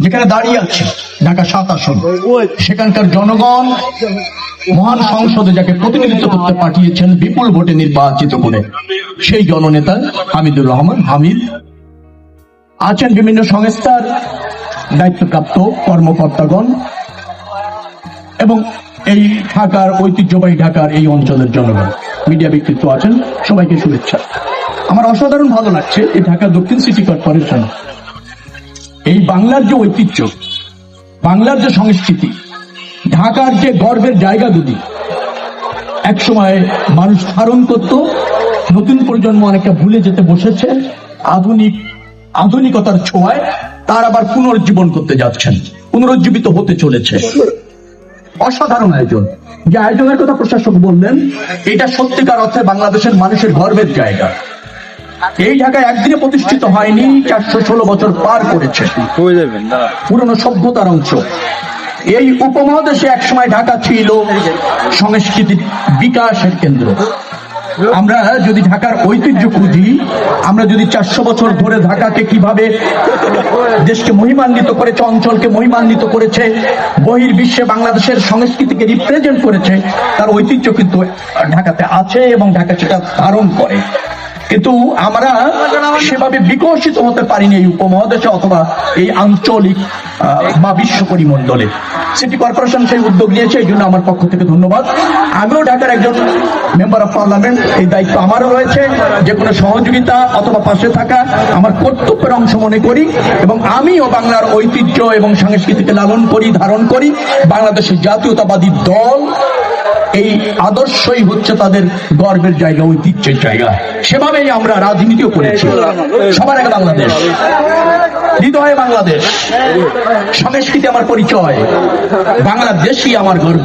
যেখানে দাঁড়িয়ে আছে ঢাকা ৭ আসন, সেখানকার জনগণ মহান সংসদে যাকে প্রতিনিধিত্ব করতে পাঠিয়েছেন বিপুল ভোটে নির্বাচিত করে, সেই জননেতা হামিদুর রহমান হামিদ আছেন। বিভিন্ন সংস্থার দায়িত্বপ্রাপ্ত কর্মকর্তাগণ এবং এই ঢাকার ঐতিহ্যবাহী ঢাকার এই অঞ্চলের জনগণ, মিডিয়া ব্যক্তিত্ব আছেন, সবাইকে শুভেচ্ছা। আমার অসাধারণ ভালো লাগছে এই ঢাকা দক্ষিণ সিটি কর্পোরেশন এই বাংলার যে ঐতিহ্য, বাংলার যে সংস্কৃতি, ঢাকার যে গর্বের জায়গাগুলি একসময় মানুষ ধারণ করত, নতুন প্রজন্ম অনেকটা ভুলে যেতে বসেছে, আধুনিকতার ছোঁয়ায় তার আবার পুনর্জীবন করতে যাচ্ছেন, পুনরুজ্জীবিত হতে চলেছে। অসাধারণ আয়োজন। যে আয়োজনের কথা প্রশাসক বললেন, এটা সত্যিকার অর্থে বাংলাদেশের মানুষের গর্বের জায়গা। এই ঢাকা একদিনে প্রতিষ্ঠিত হয়নি, 416 বছর পার করেছে, পুরনো সভ্যতার অংশ। এই উপমহাদেশে একসময় ঢাকা ছিল সংস্কৃতির বিকাশের কেন্দ্র। আমরা যদি ঢাকার ঐতিহ্য খুঁজি, আমরা যদি 400 বছর ধরে ঢাকাকে কিভাবে দেশকে মহিমান্বিত করেছে, অঞ্চলকে মহিমান্বিত করেছে, বহির্বিশ্বে বাংলাদেশের সংস্কৃতিকে রিপ্রেজেন্ট করেছে, তার ঐতিহ্য কিন্তু ঢাকাতে আছে এবং ঢাকা সেটা ধারণ করে। কিন্তু আমরা সেভাবে বিকশিত হতে পারিনি এই উপমহাদেশে অথবা এই আঞ্চলিক বা বিশ্ব পরিমণ্ডলে। সিটি কর্পোরেশন সেই উদ্যোগ নিয়েছে, এই জন্য আমার পক্ষ থেকে ধন্যবাদ। আমিও ঢাকার একজন মেম্বার অফ পার্লামেন্ট, এই দায়িত্ব আমারও রয়েছে। যে কোনো সহযোগিতা অথবা পাশে থাকা আমার কর্তব্যের অংশ মনে করি এবং আমিও বাংলার ঐতিহ্য এবং সংস্কৃতিকে লালন করি, ধারণ করি। বাংলাদেশের জাতীয়তাবাদী দল এই আদর্শই হচ্ছে তাদের গর্বের জায়গা, ঐতিহ্যের জায়গা। সেভাবেই আমরা রাজনীতিও করেছি। সবার আগে বাংলাদেশ, হৃদয়ে বাংলাদেশ, সংস্কৃতি আমার পরিচয়, বাংলাদেশই আমার গর্ব।